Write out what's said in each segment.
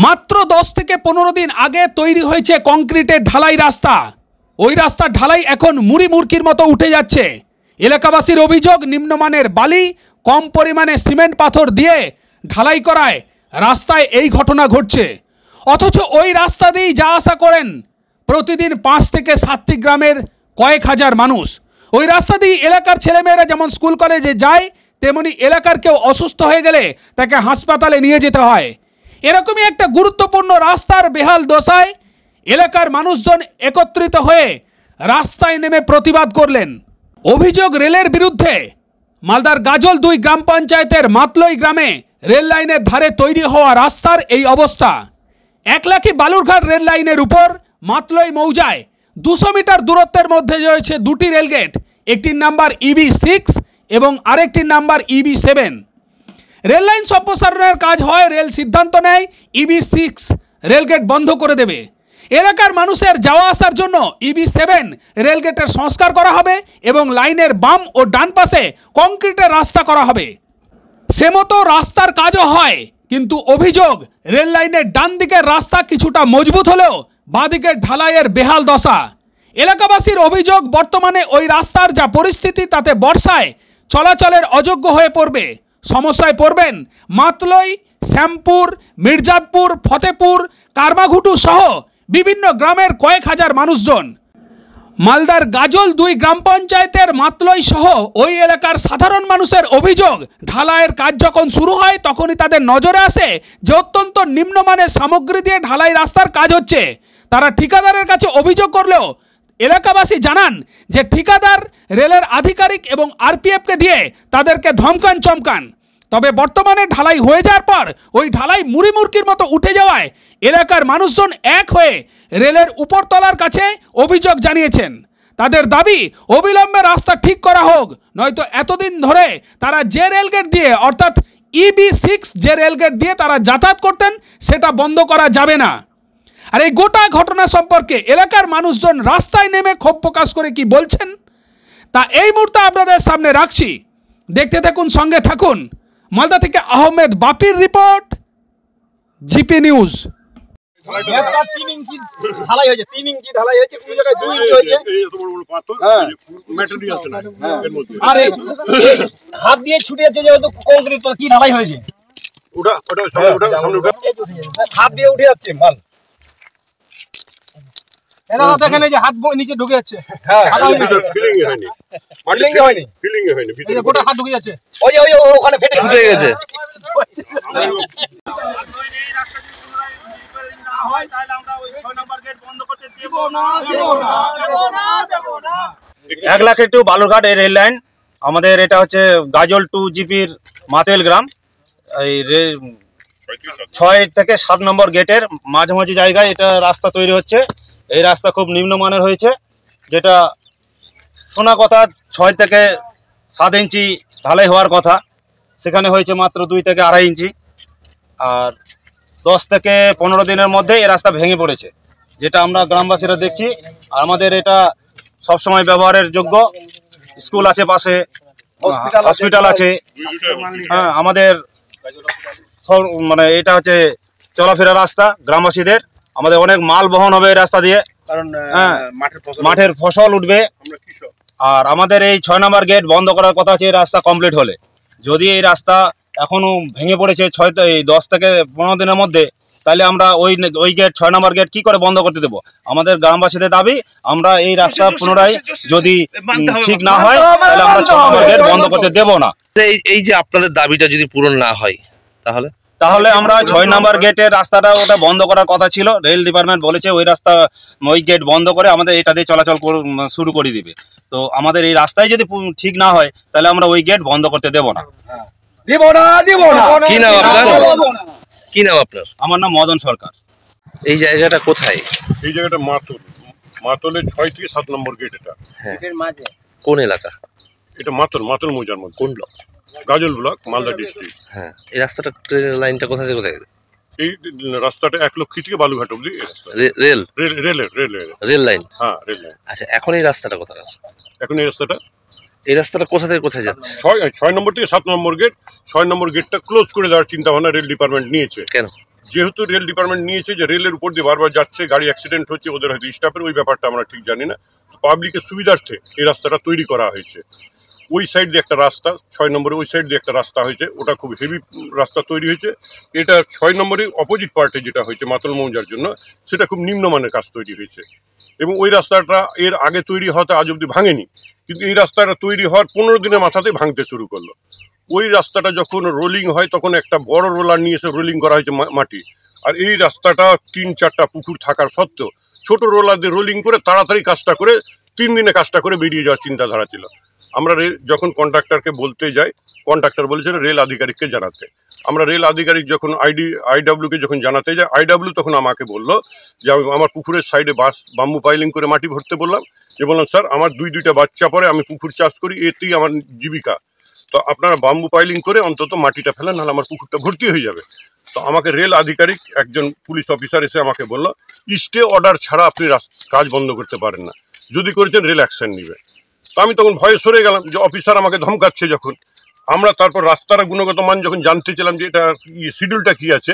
মাত্র 10 থেকে 15 দিন আগে তৈরি হয়েছে কংক্রিটের ঢালাই রাস্তা। ওই রাস্তার ঢালাই এখন মুড়ি মুরকির মতো উঠে যাচ্ছে। এলাকাবাসীর অভিযোগ, নিম্নমানের বালি, কম পরিমাণে সিমেন্ট পাথর দিয়ে ঢালাই করায় রাস্তায় এই ঘটনা ঘটছে। অথচ ওই রাস্তা দিয়েই যা আসা করেন প্রতিদিন 5 থেকে 7টি গ্রামের কয়েক হাজার মানুষ। ওই রাস্তা দিয়ে এলাকার ছেলেমেয়েরা যেমন স্কুল কলেজে যায়, তেমনি এলাকার কেউ অসুস্থ হয়ে গেলে তাকে হাসপাতালে নিয়ে যেতে হয়। এরকমই একটা গুরুত্বপূর্ণ রাস্তার বেহাল দশায় এলাকার মানুষজন একত্রিত হয়ে রাস্তায় নেমে প্রতিবাদ করলেন। অভিযোগ রেলের বিরুদ্ধে। মালদার গাজল 2 গ্রাম পঞ্চায়েতের মাতলই গ্রামে রেল লাইনের ধারে তৈরি হওয়া রাস্তার এই অবস্থা। 1 লাখি বালুরঘাট রেল লাইনের উপর মাতলই মৌজায় 200 মিটার দূরত্বের মধ্যে রয়েছে 2টি রেলগেট, একটির নাম্বার EB6 এবং আরেকটির নাম্বার EB7। রেল লাইন সম্প্রসারণের কাজ হয়, রেল সিদ্ধান্ত নেয় EB6 রেলগেট বন্ধ করে দেবে। এলাকার মানুষের যাওয়া আসার জন্য EB7 রেলগেটের সংস্কার করা হবে এবং লাইনের বাম ও ডান পাশে কংক্রিটের রাস্তা করা হবে। সে মতো রাস্তার কাজও হয়, কিন্তু অভিযোগ রেল লাইনের ডান দিকের রাস্তা কিছুটা মজবুত হলেও বাঁ দিকের ঢালাইয়ের বেহাল দশা। এলাকাবাসীর অভিযোগ, বর্তমানে ওই রাস্তার যা পরিস্থিতি তাতে বর্ষায় চলাচলের অযোগ্য হয়ে পড়বে। সমস্যায় পড়বেন মাতলই, শ্যামপুর, মির্জাদপুর, ফতেপুর, কারমাঘুটু সহ বিভিন্ন গ্রামের কয়েক হাজার মানুষজন। মালদার গাজল 2 গ্রাম পঞ্চায়েতের মাতলই সহ ওই এলাকার সাধারণ মানুষের অভিযোগ, ঢালাইয়ের কাজ যখন শুরু হয় তখনই তাদের নজরে আসে যে অত্যন্ত নিম্নমানের সামগ্রী দিয়ে ঢালাই রাস্তার কাজ হচ্ছে। তারা ঠিকাদারের কাছে অভিযোগ করলেও এলাকাবাসী জানান যে ঠিকাদার রেলের আধিকারিক এবং RPFকে দিয়ে তাদেরকে ধমকান চমকান। তবে বর্তমানে ঢালাই হয়ে যাওয়ার পর ওই ঢালাই মুড়ি মুরকির মতো উঠে যাওয়ায় এলাকার মানুষজন এক হয়ে রেলের উপরতলার কাছে অভিযোগ জানিয়েছেন। তাদের দাবি অবিলম্বে রাস্তা ঠিক করা হোক, নয়তো এতদিন ধরে তারা যে রেলগেট দিয়ে অর্থাৎ EB6 যে রেলগেট দিয়ে তারা যাতায়াত করতেন সেটা বন্ধ করা যাবে না। আর এই গোটা ঘটনা সম্পর্কে এলাকার মানুষজন রাস্তায় নেমে ক্ষোভ প্রকাশ করে কি বলছেন তা এই মুহূর্তে আপনাদের সামনে রাখছি। দেখতে থাকুন, সঙ্গে থাকুন। মালদা থেকে আহমেদ বাপির রিপোর্ট, GP নিউজ। 3 ইঞ্চি ঢালাই হয়েছে, 3 ইঞ্চি ঢালাই হয়েছে, কোন জায়গায় 2 ইঞ্চি হয়েছে। আরে হাত দিয়ে ছুটে যাচ্ছে, যেহেতু কংক্রিট তো কি ঢালাই হয়েছে, হাত দিয়ে উঠে যাচ্ছে মাল। এরা দেখেন এই যে হাত নিচে ঢুকে যাচ্ছে, গোটা হাত ঢুকে যাচ্ছে, ওই ওখানে ফেটে ছুটে গেছে। এক লাখ টু বালুরঘাট এই রেল লাইন আমাদের, এটা হচ্ছে গাজল 2 GPর মাতল গ্রাম। এই 6 থেকে 7 নম্বর গেটের মাঝামাঝি জায়গায় এটা রাস্তা তৈরি হচ্ছে। এই রাস্তা খুব নিম্নমানের হয়েছে, যেটা শোনা কথা 6 থেকে 7 ইঞ্চি ঢালাই হওয়ার কথা, সেখানে হয়েছে মাত্র 2 থেকে 2.5 ইঞ্চি। আর 10 থেকে 15 দিনের মধ্যে এই রাস্তা ভেঙে পড়েছে, যেটা আমরা গ্রামবাসীরা দেখছি। আর আমাদের এটা সবসময় ব্যবহারের যোগ্য। স্কুল আছে পাশে, হসপিটাল আছে। হ্যাঁ, আমাদের মানে এটা হচ্ছে চলাফেরা রাস্তা গ্রামবাসীদের। আমাদের অনেক মাল বহন হবে এই রাস্তা দিয়ে, কারণ মাঠের ফসল উঠবে। আর আমাদের এই 6 নম্বর গেট বন্ধ করার কথা আছে এই রাস্তা কমপ্লিট হলে। যদি এই রাস্তা এখনো ভেঙে পড়েছে 10 থেকে 15 দিনের মধ্যে, তাহলে আমরা ওই গেট 6 নম্বর গেট কি করে বন্ধ করতে দেবো? আমাদের গ্রামবাসীদের দাবি, আমরা এই রাস্তা পুনরায় যদি ঠিক না হয় তাহলে আমরা 6 নম্বর গেট বন্ধ করতে দেব না। এই যে আপনাদের দাবিটা যদি পূরণ না হয় তাহলে আমরা 6 নম্বর গেটের রাস্তাটা ওটা বন্ধ করার কথা ছিল। রেল ডিপার্টমেন্ট বলেছে ওই গেট বন্ধ করে আমাদের এটা দিয়ে চলাচল শুরু করে দিবে। তো আমাদের এই রাস্তায় যদি ঠিক না হয় তাহলে আমরা ওই গেট বন্ধ করতে দেব না। কি নাম আপনার? আমার নাম মদন সরকার। এই জায়গাটা কোথায়? এই জায়গাটা মাতলের 6 থেকে 7 নম্বর গেট। এটা কোন এলাকা? এটা মাতল মৌজার মধ্যে। কোন ব্লক? গাজল ব্লক, মালদা ডিস্ট্রিক্ট। হ্যাঁ, এই রাস্তাটা ট্রেনের লাইনটা কোথা থেকে কোথায়? এই রাস্তাটা 1 লক্ষ থেকে বালুঘাট অবধি রেল লাইন। হ্যাঁ, রেল লাইন। আচ্ছা, এখন এই রাস্তাটা কোথায় আছে? এখন এই রাস্তাটা কোথা থেকে কোথায় যাচ্ছে? 6 নম্বর থেকে 7 নম্বর গেট। 6 নম্বর গেটটা ক্লোজ করে দেওয়ার চিন্তা ভাবনা রেল ডিপার্টমেন্ট নিয়েছে। কেন? যেহেতু রেল ডিপার্টমেন্ট নিয়েছে যে রেলের উপর দিয়ে বারবার যাচ্ছে, গাড়ি অ্যাক্সিডেন্ট হচ্ছে, ওদের হয়তো স্টাফের, ওই ব্যাপারটা আমরা ঠিক জানি না। পাবলিকের সুবিধার্থে এই রাস্তাটা তৈরি করা হয়েছে। ওই সাইড দিয়ে একটা রাস্তা, 6 নম্বরে ওই সাইড দিয়ে একটা রাস্তা হয়েছে, ওটা খুব হেভি রাস্তা তৈরি হয়েছে। এটা 6 নম্বরের অপোজিট পার্টে যেটা হয়েছে মাতল মৌজার জন্য, সেটা খুব নিম্নমানের কাজ তৈরি হয়েছে। এবং ওই রাস্তাটা এর আগে তৈরি হতে আজ অব্দি ভাঙেনি, কিন্তু এই রাস্তাটা তৈরি হওয়ার 15 দিনের মাথাতে ভাঙতে শুরু করলো। ওই রাস্তাটা যখন রোলিং হয় তখন একটা বড় রোলার নিয়ে এসে রোলিং করা হয়েছে মাটি। আর এই রাস্তাটা 3-4টা পুকুর থাকার সত্ত্বেও ছোট রোলার দিয়ে রোলিং করে তাড়াতাড়ি কাজটা করে 3 দিনে কাজটা করে বেরিয়ে যাওয়ার চিন্তাধারা ছিল। আমরা যখন কন্ট্রাক্টরকে বলতে যাই, কন্ট্রাক্টর বলেছিল রেল আধিকারিককে জানাতে। আমরা রেল আধিকারিক যখন আইডব্লিউকে যখন জানাতে যাই, আইডব্লিউ তখন আমাকে বললো যে আমি আমার পুকুরের সাইডে বাম্বু পাইলিং করে মাটি ভরতে বললাম, যে বললাম স্যার আমার 2-2টা বাচ্চা পরে, আমি পুকুর চাষ করি, এতেই আমার জীবিকা, তো আপনারা বাম্বু পাইলিং করে অন্তত মাটিটা ফেলেন, নাহলে আমার পুকুরটা ভর্তি হয়ে যাবে। তো আমাকে রেল আধিকারিক একজন পুলিশ অফিসার এসে আমাকে বললো স্টে অর্ডার ছাড়া আপনি কাজ বন্ধ করতে পারেন না, যদি করেছেন রেল অ্যাকশন নিবে। তো আমি তখন ভয়ে সরে গেলাম যে অফিসার আমাকে ধমকাচ্ছে যখন। আমরা তারপর রাস্তার গুণগত মান যখন জানতে চাইলাম যে এটা শিডিউলটা কি আছে,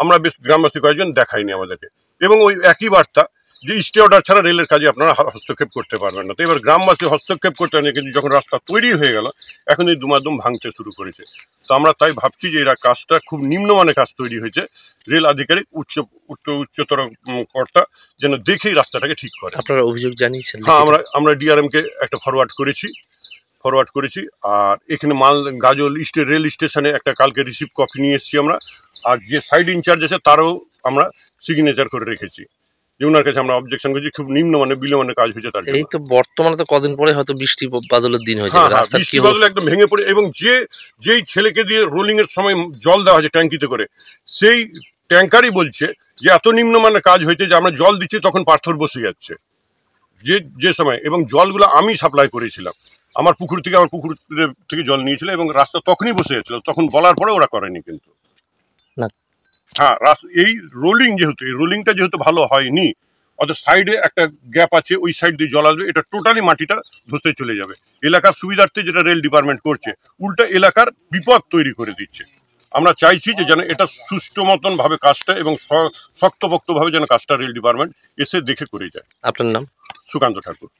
আমরা বেশ গ্রামবাসী কয়েকজন দেখাইনি আমাদেরকে, এবং ওই একই বার্তা যে স্টে অর্ডার ছাড়া রেলের কাজে আপনারা হস্তক্ষেপ করতে পারবেন না। তো এবার গ্রামবাসী হস্তক্ষেপ করতে পারেন, কিন্তু যখন রাস্তা তৈরি হয়ে গেল এখন এই দুমাদুম ভাঙতে শুরু করেছে। তো আমরা তাই ভাবছি যে এরা কাজটা খুব নিম্নমানের কাজ তৈরি হয়েছে, রেল আধিকারিক উচ্চতর কর্তা যেন দেখেই রাস্তাটাকে ঠিক করে। আপনারা অভিযোগ জানিয়েছেন? হ্যাঁ, আমরা ডিআরএমকে একটা ফরওয়ার্ড করেছি। আর এখানে গাজল রেল স্টেশনে একটা কালকে রিসিভ কপি নিয়ে এসেছি আমরা, আর যে সাইড ইনচার্জ আছে তারও আমরা সিগনেচার করে রেখেছি যে ওনার কাছে আমরা অবজেকশন করছি, খুব নিম্নমানের বিলমানের কাজ হয়েছে তার। এই তো বর্তমানে তো কদিন পরে হয়তো বৃষ্টি বাদলের দিন হয়েছে, রাস্তা বৃষ্টি বাদল একদম ভেঙে পড়ে, এবং যেই ছেলেকে দিয়ে রোলিং এর সময় জল দেওয়া হয়েছে ট্যাঙ্কিতে করে, সেই ট্যাঙ্কারই বলছে যে এত নিম্নমানের কাজ হয়েছে যে আমরা জল দিচ্ছি তখন পাথর বসে যাচ্ছে যে সময়, এবং জলগুলো আমি সাপ্লাই করেছিলাম, আমার পুকুর থেকে জল নিয়েছিল, এবং রাস্তা তখনই বসে যাচ্ছিল, তখন বলার পরে ওরা করেনি কিন্তু না। হ্যাঁ, এই রোলিংটা যেহেতু ভালো হয়নি, অর্থাৎ সাইডে একটা গ্যাপ আছে, ওই সাইড দিয়ে জল আসবে, এটা টোটালি মাটিটা ধসে চলে যাবে। এলাকার সুবিধার্থে যেটা রেল ডিপার্টমেন্ট করছে, উল্টা এলাকার বিপদ তৈরি করে দিচ্ছে। আমরা চাইছি যে যেন এটা সুষ্ঠু মতন ভাবে কাজটা এবং শক্তপোক্তভাবে যেন কাজটা রেল ডিপার্টমেন্ট এসে দেখে করে যায়। আপনার নাম? সুকান্ত ঠাকুর।